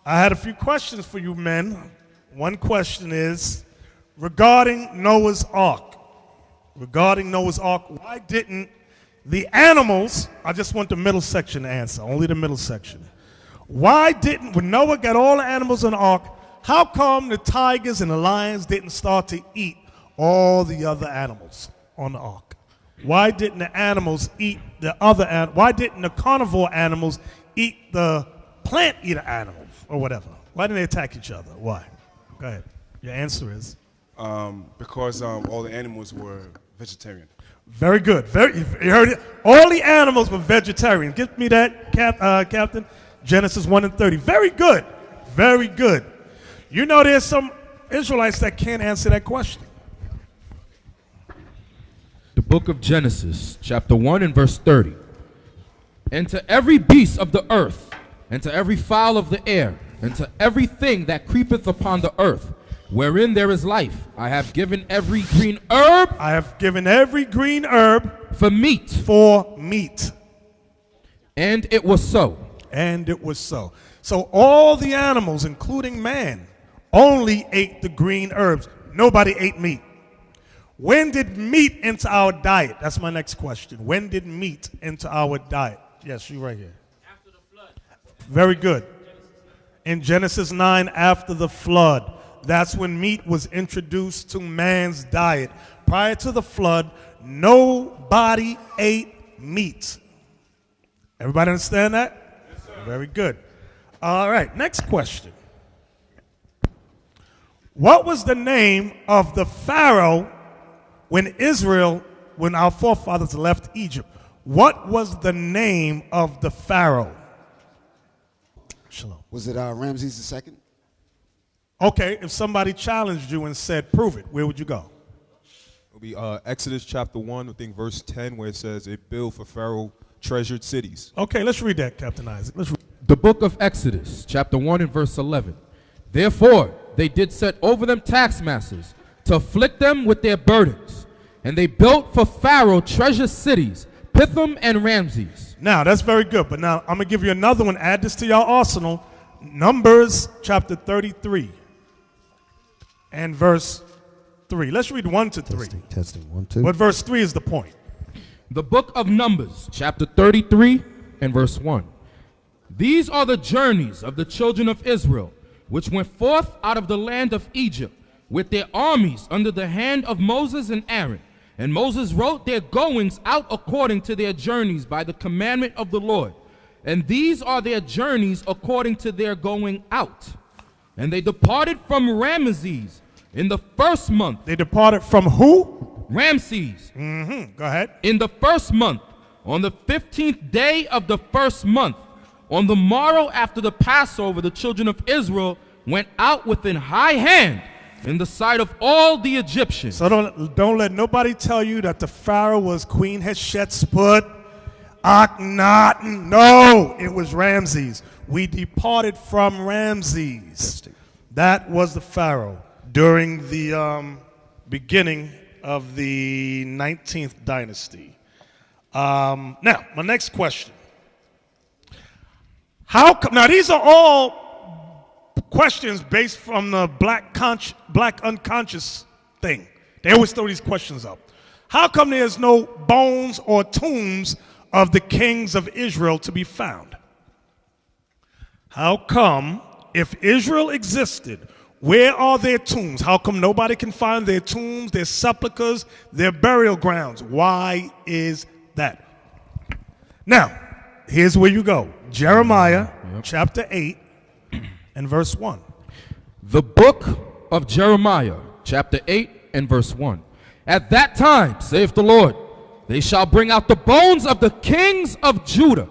I had a few questions for you men. One question is regarding Noah's Ark. Regarding Noah's Ark, why didn't the animals, I just want the middle section to answer, only the middle section. Why didn't, when Noah got all the animals in the ark, how come the tigers and the lions didn't start to eat all the other animals on the ark? Why didn't the animals eat the other animals? Why didn't the carnivore animals eat the plant eater animals or whatever? Why didn't they attack each other? Why? Go ahead. Your answer is? Because all the animals were vegetarian. Very good. You heard it. All the animals were vegetarian. Give me that, Captain. Genesis 1:30. Very good. Very good. You know there's some Israelites that can't answer that question. The book of Genesis, chapter 1 and verse 30. And to every beast of the earth, and to every fowl of the air, and to everything that creepeth upon the earth, wherein there is life, I have given every green herb. I have given every green herb for meat. For meat. And it was so. And it was so. So all the animals, including man, only ate the green herbs. Nobody ate meat. When did meat enter our diet? That's my next question. When did meat enter our diet? Yes, you right here. After the flood. Very good. In Genesis 9, after the flood. That's when meat was introduced to man's diet. Prior to the flood, nobody ate meat. Everybody understand that? Yes, sir. Very good. All right, next question. What was the name of the Pharaoh when our forefathers left Egypt? What was the name of the Pharaoh? Shalom. Was it Ramses II? Okay, if somebody challenged you and said, prove it, where would you go? It would be Exodus chapter 1, I think verse 10, where it says, it built for Pharaoh treasured cities. Okay, let's read that, Captain Isaac. Let's read. The book of Exodus, chapter 1 and verse 11. Therefore, they did set over them taskmasters to afflict them with their burdens. And they built for Pharaoh treasure cities, Pithom and Ramses. Now, that's very good. But now, I'm going to give you another one. Add this to your arsenal. Numbers chapter 33 and verse 3. Let's read 1 to 3. Testing. 1, 2. But verse 3 is the point. The book of Numbers, chapter 33 and verse 1. These are the journeys of the children of Israel, which went forth out of the land of Egypt, with their armies under the hand of Moses and Aaron. And Moses wrote their goings out according to their journeys by the commandment of the Lord. And these are their journeys according to their going out. And they departed from Ramesses in the first month. They departed from who? Ramses. Go ahead. In the first month, on the 15th day of the first month, on the morrow after the Passover, the children of Israel went out with an high hand in the sight of all the Egyptians. So don't let nobody tell you that the Pharaoh was Queen Hatshepsut, Akhenaten. No, it was Ramses. We departed from Ramses. That was the Pharaoh during the beginning of the 19th dynasty. Now, my next question. How come, now these are all questions based from the black unconscious thing. They always throw these questions up. How come there's no bones or tombs of the kings of Israel to be found? How come, if Israel existed, where are their tombs? How come nobody can find their tombs, their sepulchres, their burial grounds? Why is that? Now, here's where you go. Jeremiah chapter 8 and verse 1. The book of Jeremiah chapter 8 and verse 1. At that time, saith the Lord, they shall bring out the bones of the kings of Judah,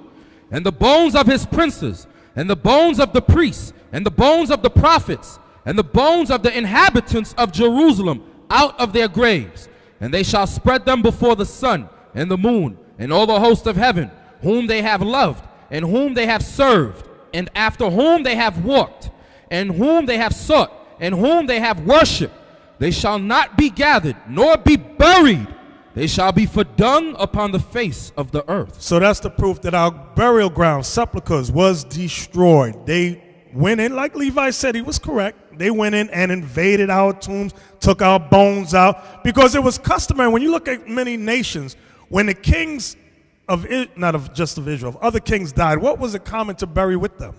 and the bones of his princes, and the bones of the priests, and the bones of the prophets, and the bones of the inhabitants of Jerusalem out of their graves. And they shall spread them before the sun and the moon, and all the host of heaven, whom they have loved, and whom they have served, and after whom they have walked, and whom they have sought, and whom they have worshipped. They shall not be gathered, nor be buried. They shall be for dung upon the face of the earth. So that's the proof that our burial ground, sepulchres, was destroyed. They went in, like Levi said, he was correct. They went in and invaded our tombs, took our bones out, because it was customary. When you look at many nations, when the kings of, not of just of Israel, of other kings died, what was it common to bury with them?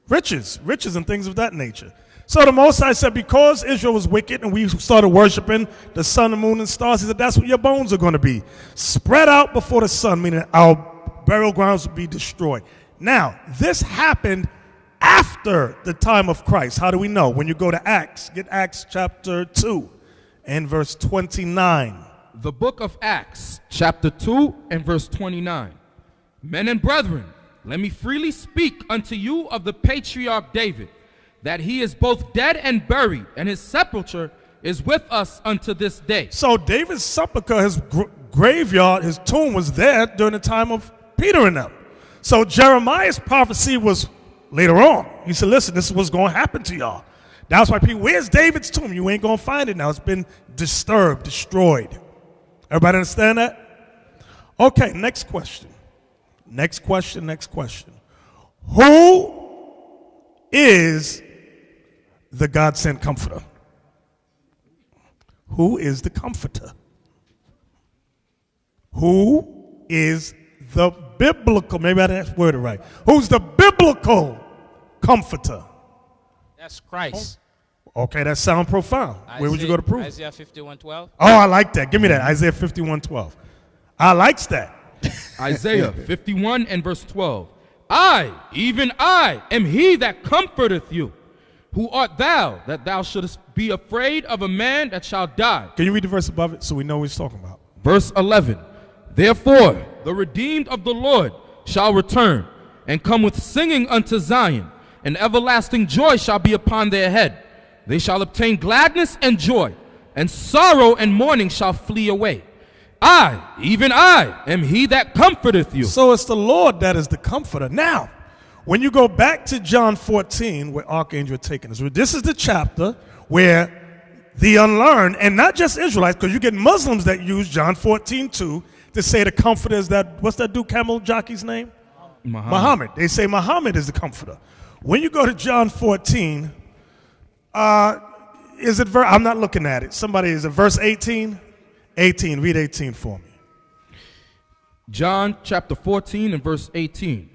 Riches and things of that nature. So the Most High said, because Israel was wicked and we started worshiping the sun, the moon, and stars, he said, that's what your bones are going to be. Spread out before the sun, meaning our burial grounds will be destroyed. Now, this happened after the time of Christ. How do we know? When you go to Acts, get Acts chapter 2 and verse 29. The book of Acts, chapter 2 and verse 29. Men and brethren, let me freely speak unto you of the patriarch David, that he is both dead and buried, and his sepulchre is with us unto this day. So David's sepulchre, his graveyard, his tomb was there during the time of Peter and them. So Jeremiah's prophecy was later on. He said, listen, this is what's going to happen to y'all. That's why people, where's David's tomb? You ain't going to find it now. It's been disturbed, destroyed. Everybody understand that? Okay, next question. Next question. Who is the God-sent comforter? Who is the comforter? Who is the biblical, maybe I didn't word it right. Who's the biblical comforter? That's Christ. Okay, that sounds profound. Where would you go to prove? Isaiah 51:12. Oh, I like that. Give me that. Isaiah 51:12. I likes that. Isaiah 51 and verse 12. I, even I, am he that comforteth you. Who art thou, that thou shouldest be afraid of a man that shall die? Can you read the verse above it so we know what he's talking about? Verse 11. Therefore, the redeemed of the Lord shall return, and come with singing unto Zion, and everlasting joy shall be upon their head. They shall obtain gladness and joy, and sorrow and mourning shall flee away. I, even I, am he that comforteth you. So it's the Lord that is the comforter. Now, when you go back to John 14, where Archangel taken us, this is the chapter where the unlearned, and not just Israelites, because you get Muslims that use John 14:2 to say the comforter is that, what's that dude camel jockey's name? Muhammad. They say Muhammad is the comforter. When you go to John 14, is it I'm not looking at it. Somebody, is it verse 18? 18, read 18 for me. John chapter 14 and verse 18.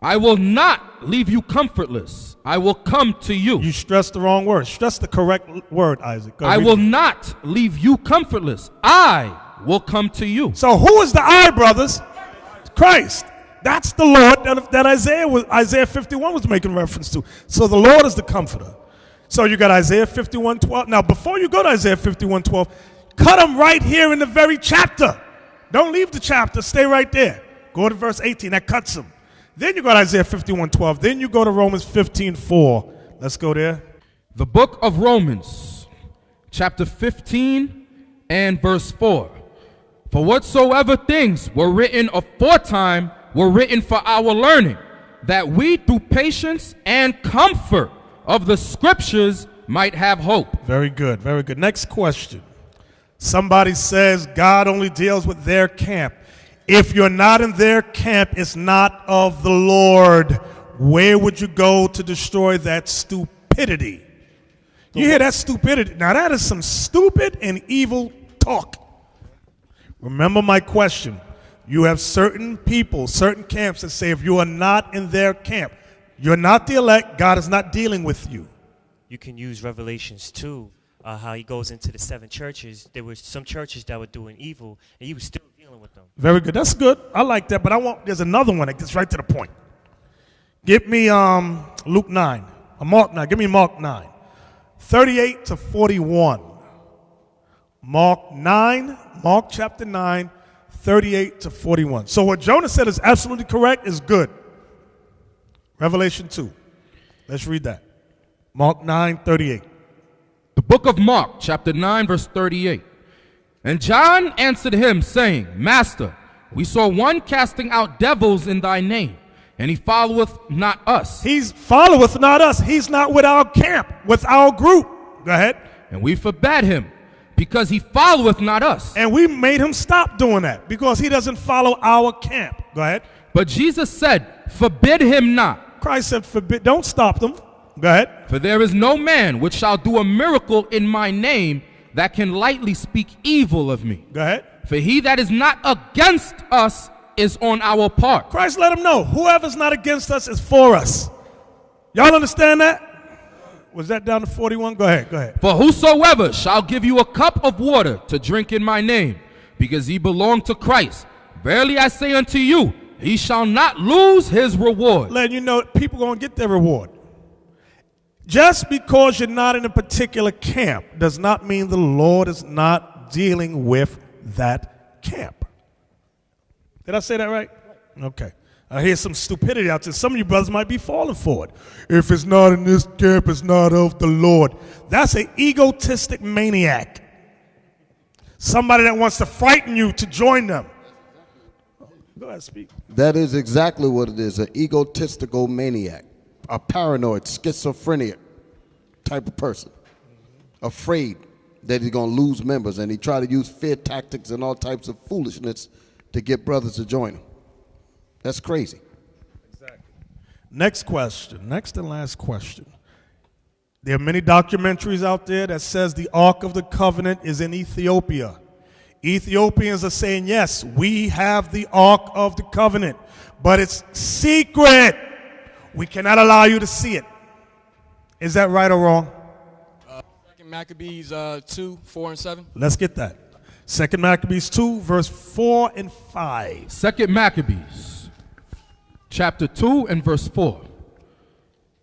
I will not leave you comfortless. I will come to you. You stressed the wrong word. Stress the correct word, Isaac. I will not leave you comfortless. I will come to you. So who is the I, brothers? Christ. That's the Lord that Isaiah 51 was making reference to. So the Lord is the comforter. So you got Isaiah 51:12. Now before you go to Isaiah 51:12, cut them right here in the very chapter. Don't leave the chapter. Stay right there. Go to verse 18. That cuts them. Then you go to Isaiah 51:12. Then you go to Romans 15:4. Let's go there. The book of Romans, chapter 15 and verse 4. For whatsoever things were written aforetime were written for our learning, that we through patience and comfort of the scriptures might have hope. Very good, very good. Next question. Somebody says God only deals with their camp. If you're not in their camp, it's not of the Lord. Where would you go to destroy that stupidity? You hear that stupidity? Now that is some stupid and evil talk. Remember my question. You have certain people, certain camps that say if you are not in their camp, you're not the elect, God is not dealing with you. You can use Revelations 2, how he goes into the 7 churches. There were some churches that were doing evil, and he was still dealing with them. Very good. That's good. I like that, but there's another one that gets right to the point. Give me Luke 9. Mark 9. Give me Mark 9. 38 to 41. Mark chapter 9, 38 to 41. So what Jonah said is absolutely correct, is good. Revelation 2. Let's read that. Mark 9, 38. The book of Mark, chapter 9, verse 38. And John answered him, saying, Master, we saw one casting out devils in thy name, and he followeth not us. He followeth not us. He's not with our camp, with our group. Go ahead. And we forbade him, because he followeth not us. And we made him stop doing that, because he doesn't follow our camp. Go ahead. But Jesus said, Forbid him not, Christ said, forbid, don't stop them. Go ahead. For there is no man which shall do a miracle in my name that can lightly speak evil of me. Go ahead. For he that is not against us is on our part. Christ let them know, whoever's not against us is for us. Y'all understand that? Was that down to 41? Go ahead, go ahead. For whosoever shall give you a cup of water to drink in my name, because ye belong to Christ, verily I say unto you, he shall not lose his reward. Letting you know people going to get their reward. Just because you're not in a particular camp does not mean the Lord is not dealing with that camp. Did I say that right? Okay. I hear some stupidity out there. Some of you brothers might be falling for it. If it's not in this camp, it's not of the Lord. That's an egotistic maniac. Somebody that wants to frighten you to join them. Go ahead, speak. That is exactly what it is, an egotistical maniac, a paranoid, schizophrenic type of person, afraid that he's going to lose members, and he try to use fear tactics and all types of foolishness to get brothers to join him. That's crazy. Exactly. Next question, next and last question. There are many documentaries out there that says the Ark of the Covenant is in Ethiopia. Ethiopians are saying, yes, we have the Ark of the Covenant, but it's secret. We cannot allow you to see it. Is that right or wrong? 2 Maccabees 2, 4, and 7. Let's get that. 2 Maccabees 2, verse 4 and 5. 2 Maccabees, chapter 2 and verse 4.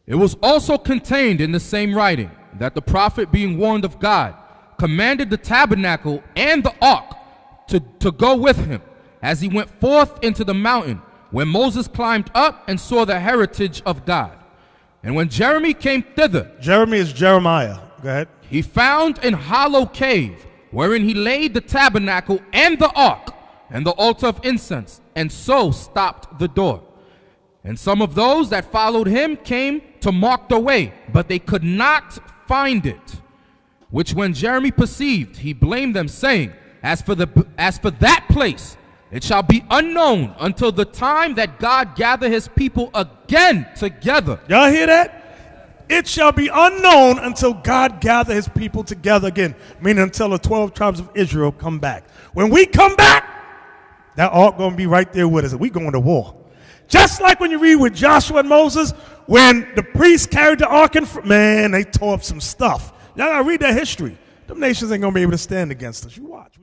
It was also contained in the same writing that the prophet, being warned of God, commanded the tabernacle and the ark to go with him as he went forth into the mountain, where Moses climbed up and saw the heritage of God. And when Jeremy came thither, Jeremy is Jeremiah. Go ahead. he found an hollow cave, wherein he laid the tabernacle and the ark and the altar of incense, and so stopped the door. And some of those that followed him came to mark the way, but they could not find it. Which when Jeremy perceived, he blamed them, saying, As for that place, it shall be unknown until the time that God gather his people again together. Y'all hear that? It shall be unknown until God gather his people together again, meaning until the 12 tribes of Israel come back. When we come back, that ark going to be right there with us, and we going to war. Just like when you read with Joshua and Moses, when the priests carried the ark in front, man, they tore up some stuff. Y'all got to read that history. Them nations ain't going to be able to stand against us. You watch.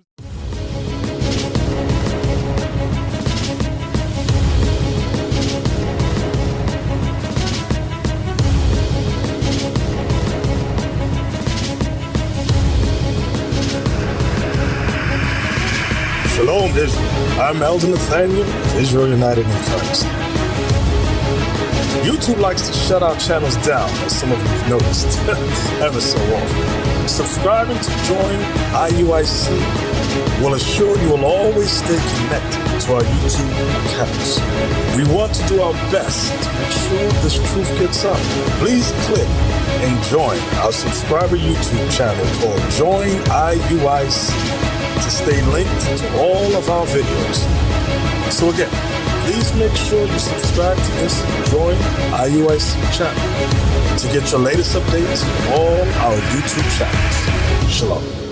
Shalom, Israel. I'm Elder Nathaniel of Israel United in Christ. YouTube likes to shut our channels down, as some of you have noticed, ever so often. Subscribing to join IUIC will assure you will always stay connected to our YouTube accounts. We want to do our best to make sure this truth gets out. Please click and join our subscriber YouTube channel called Join IUIC to stay linked to all of our videos. So again, please make sure you subscribe to this and join IUIC channel to get your latest updates from all our YouTube channels. Shalom.